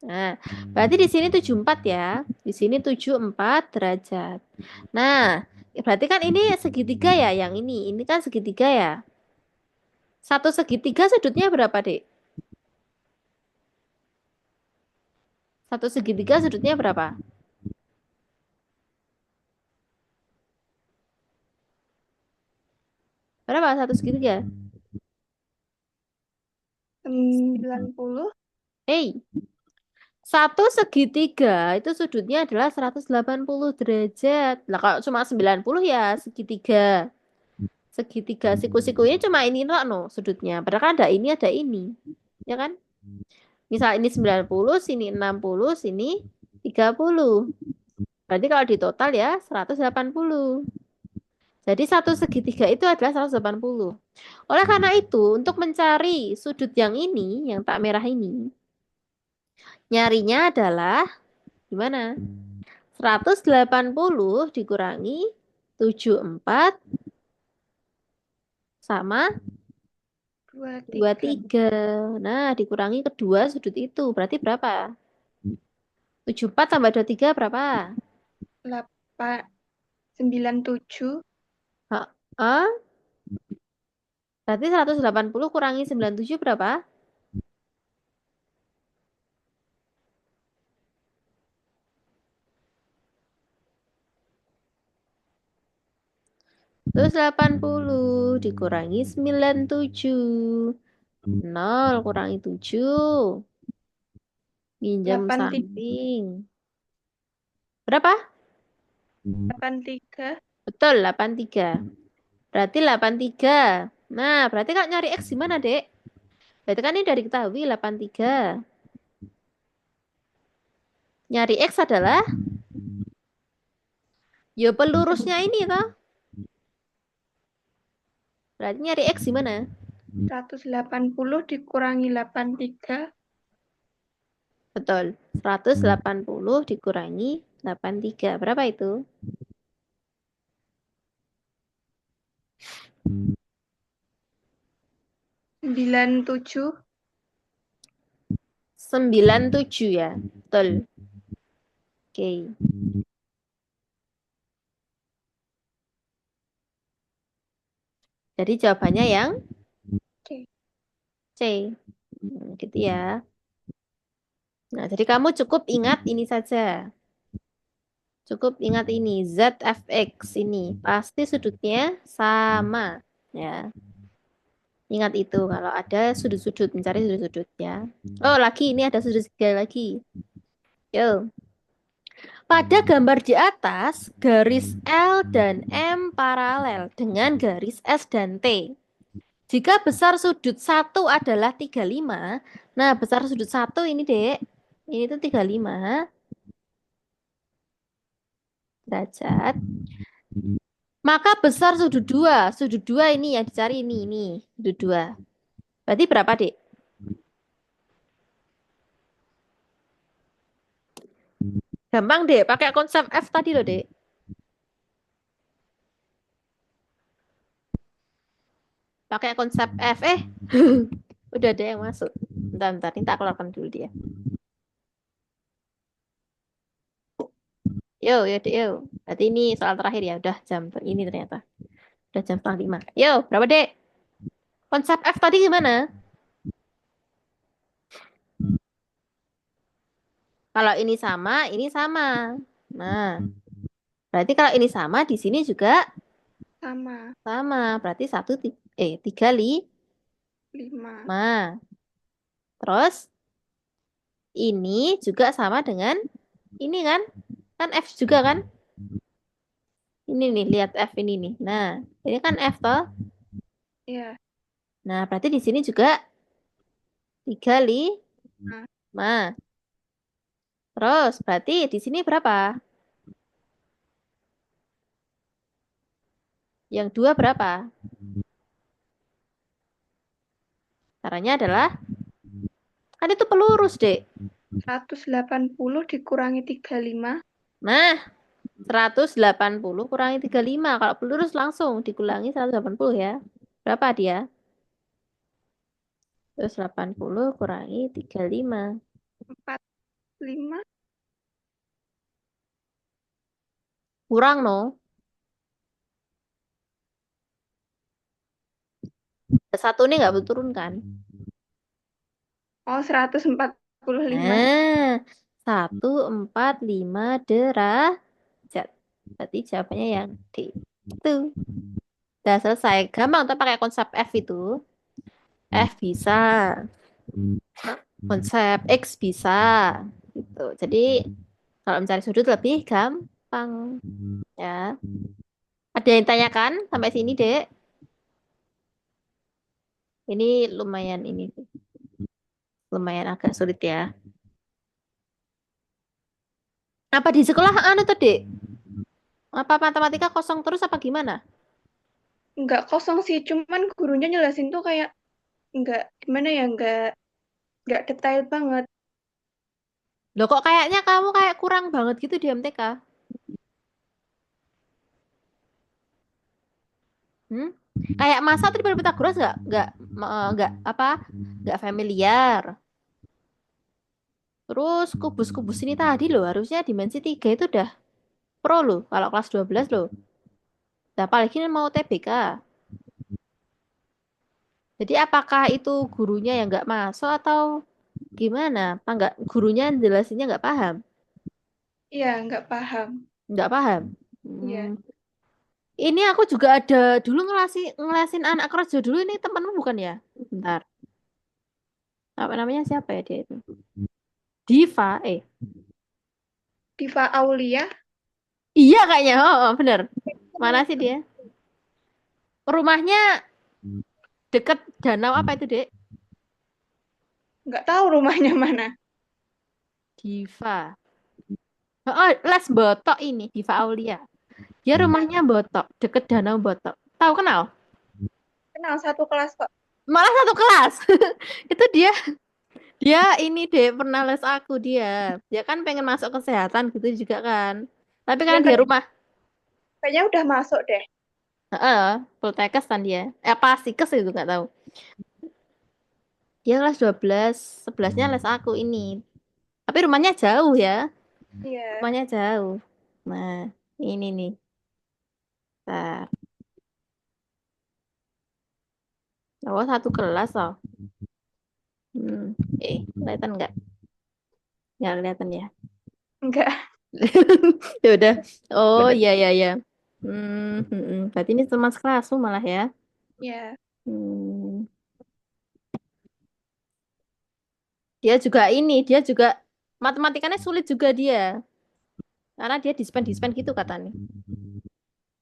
Nah, berarti di sini 74 ya. Di sini 74 derajat. Nah, berarti kan ini segitiga ya yang ini. Ini kan segitiga ya. Satu segitiga sudutnya berapa, Dek? Satu segitiga sudutnya berapa? Berapa satu segitiga? 90. Eh, satu segitiga itu sudutnya adalah 180 derajat. Lah kalau cuma 90 ya segitiga. Segitiga siku-sikunya cuma ini loh no sudutnya. Padahal kan ada ini ada ini. Ya kan? Misal ini 90, sini 60, sini 30. Berarti kalau di total ya 180. Jadi satu segitiga itu adalah 180. Oleh karena itu, untuk mencari sudut yang ini, yang tak merah ini, nyarinya adalah gimana? 180 dikurangi 74 sama 23. 23. Nah, dikurangi kedua sudut itu. Berarti berapa? 74 tambah 23 berapa? 8. 97. Hah? Ah? Berarti 180 kurangi 97 berapa? Terus 80 dikurangi 97. 0 kurangi 7. Minjem 83. samping. Berapa? 83. Betul, 83. Berarti 83. Nah, berarti kalau nyari X gimana, Dek? Berarti kan ini dari ketahui 83. Nyari X adalah ya pelurusnya ini toh. Berarti nyari X gimana? 180 dikurangi 83. Betul. 180 dikurangi 83. Berapa itu? 97. 97 ya. Betul. Oke. Jadi jawabannya yang Oke. C. Gitu ya. Nah, jadi kamu cukup ingat ini saja. Cukup ingat ini, ZFX ini pasti sudutnya sama. Ya, ingat itu kalau ada sudut-sudut, mencari sudut-sudutnya. Oh, lagi ini ada sudut segala lagi. Yo. Pada gambar di atas, garis L dan M paralel dengan garis S dan T. Jika besar sudut satu adalah 35, nah besar sudut satu ini, Dek. Ini tuh 35 derajat. Maka besar sudut dua. Sudut dua ini yang dicari ini. Sudut dua. Berarti berapa, Dek? Gampang, Dek. Pakai konsep F tadi loh, Dek. Pakai konsep F. Udah ada yang masuk. Bentar. Ini tak keluarkan dulu dia. Yo, Dek, yo. Berarti ini soal terakhir ya. Udah jam ini ternyata. Udah jam setengah 5. Yo, berapa, Dek? Konsep F tadi gimana? Kalau ini sama, ini sama. Nah, berarti kalau ini sama, di sini juga Sama. sama. Berarti 3, 5. 5. Terus ini juga sama dengan ini kan? Kan F juga kan? Ini nih, lihat F ini nih. Nah, ini kan F toh. Iya. Nah, berarti di sini juga 3, Nah, 5. Terus berarti di sini berapa? Yang dua berapa? Caranya adalah, kan itu pelurus, Dek. 180 dikurangi 35. Nah, 180 kurangi 35. Kalau pelurus langsung dikurangi 180 ya. Berapa dia? 180 kurangi 35. 45. Kurang no. Satu ini nggak berturun kan? Oh, 145. Nah, 145 derajat. Berarti jawabannya yang D. Itu. Udah selesai. Gampang tuh pakai konsep F itu. F bisa. Konsep X bisa. Gitu. Jadi kalau mencari sudut lebih gampang. Ya. Ada yang tanyakan sampai sini, Dek? Ini lumayan ini. Lumayan agak sulit ya. Apa di sekolah anu tuh, Dek? Apa matematika kosong terus apa gimana? Nggak kosong sih, cuman gurunya jelasin tuh kayak nggak gimana ya, nggak detail banget. Loh kok kayaknya kamu kayak kurang banget gitu di MTK? Hmm? Kayak masa tadi Pythagoras nggak apa? Nggak familiar. Terus kubus-kubus ini tadi loh harusnya dimensi 3 itu udah pro loh kalau kelas 12 loh. Nah, apalagi ini mau TBK. Jadi apakah itu gurunya yang nggak masuk atau gimana? Apa nggak gurunya jelasinnya nggak paham? Iya, nggak paham. Nggak paham. Iya. Ini aku juga ada dulu ngelasin anak kerja dulu ini temanmu bukan ya? Bentar. Apa namanya siapa ya dia itu? Diva, Diva Aulia. Iya kayaknya. Oh, bener. Mana sih dia? Rumahnya deket danau apa itu, Dek? Nggak tahu rumahnya mana. Diva. Oh, Les Botok ini, Diva Aulia. Dia rumahnya Botok, deket danau Botok. Tahu kenal? Kenal satu kelas kok. Malah satu kelas. Itu dia dia ini deh pernah les aku dia. Dia kan pengen masuk kesehatan gitu juga kan. Tapi Iya, karena dia tapi rumah, kayaknya udah masuk deh. heeh, Poltekkes kan dia. Apa Sikes itu nggak tahu. Dia kelas 12, 11-nya les aku ini. Tapi rumahnya jauh ya. Iya. Rumahnya jauh. Nah, ini nih. Bentar. Oh, satu kelas loh. Kelihatan nggak? Nggak kelihatan ya. Enggak. Ya udah. Oh, iya, iya, iya. Berarti ini teman sekelasmu malah ya. Ya. Hmm, dia juga ini, dia juga matematikanya sulit juga dia. Karena dia dispen-dispen gitu katanya.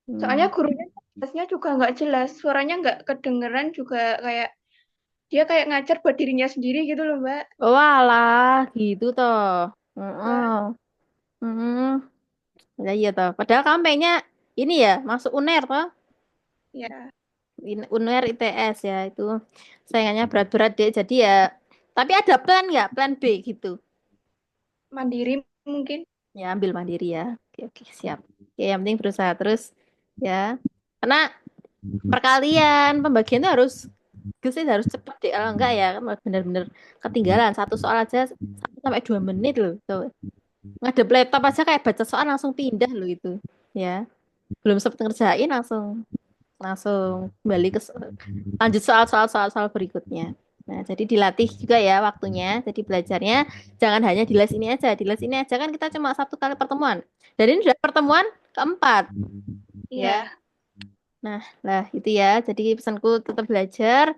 Soalnya Hmm. gurunya jelasnya juga nggak jelas, suaranya nggak kedengeran juga kayak dia kayak ngajar buat dirinya sendiri gitu loh, Mbak. Walah, gitu toh. Heeh. Wah, Hmm. Ya iya toh. Padahal kamu pengennya ini ya, masuk UNER toh. ya UNER ITS ya itu. Saingannya berat-berat deh. Jadi ya, tapi ada plan nggak? Plan B gitu. mandiri mungkin. Ya ambil mandiri ya. Oke, oke, siap. Oke, yang penting berusaha terus ya. Karena perkalian pembagian itu harus sih harus cepet deh. Kalau enggak ya kan bener-bener ketinggalan. Satu soal aja 1 sampai 2 menit loh. Tuh. Ngadep laptop aja kayak baca soal langsung pindah loh itu. Ya. Belum sempet ngerjain langsung langsung kembali ke lanjut soal berikutnya. Nah, jadi dilatih juga ya waktunya. Jadi belajarnya jangan hanya di les ini aja. Di les ini aja kan kita cuma 1 kali pertemuan. Dan ini sudah pertemuan keempat, ya. Iya, Nah, lah itu ya. Jadi pesanku tetap belajar,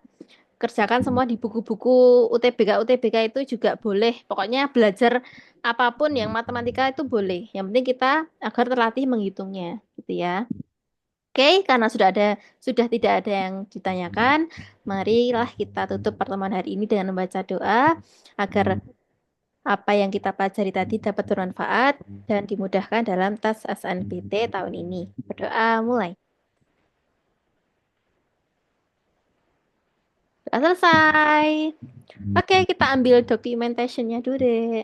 kerjakan semua di buku-buku UTBK itu juga boleh. Pokoknya belajar apapun yang matematika itu boleh. Yang penting kita agar terlatih menghitungnya, gitu ya. Oke, karena sudah tidak ada yang ditanyakan, marilah kita tutup pertemuan hari ini dengan membaca doa agar apa yang kita pelajari tadi dapat bermanfaat dan dimudahkan dalam tes SNBT tahun ini. Berdoa mulai. Sudah selesai. Oke, kita ambil documentationnya dulu deh.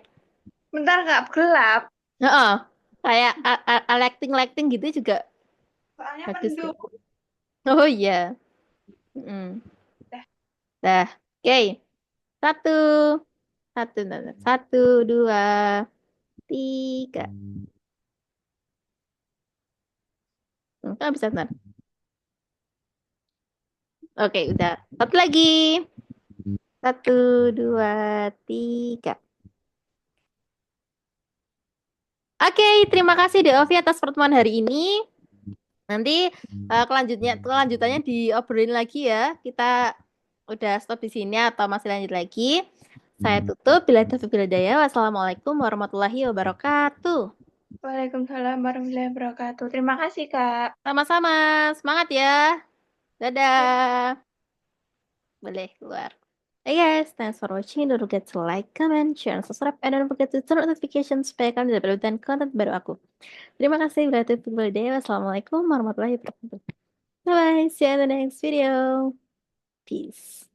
bentar Kak, gelap. Heeh, kayak acting-acting gitu juga Soalnya bagus deh. mendung. Oh iya. Mm. Dah. Dah. Oke, satu, satu, satu, dua, tiga. Kan bisa benar. Oke, udah. Satu lagi. Satu, dua, tiga. Oke, terima kasih Deovi atas pertemuan hari ini. Nanti kelanjutannya diobrolin lagi ya. Kita udah stop di sini atau masih lanjut lagi. Saya tutup. Bila taufiq wal hidayah. Wassalamualaikum warahmatullahi wabarakatuh. Waalaikumsalam warahmatullahi wabarakatuh. Terima kasih Kak. Sama-sama. Semangat ya. Dadah. Boleh keluar. Hey guys, thanks for watching. Don't forget to like, comment, share, and subscribe. And don't forget to turn on notifications supaya kalian tidak mendapatkan konten baru aku. Terima kasih. Berarti Wassalamualaikum warahmatullahi wabarakatuh. Bye-bye. See you in the next video. Peace.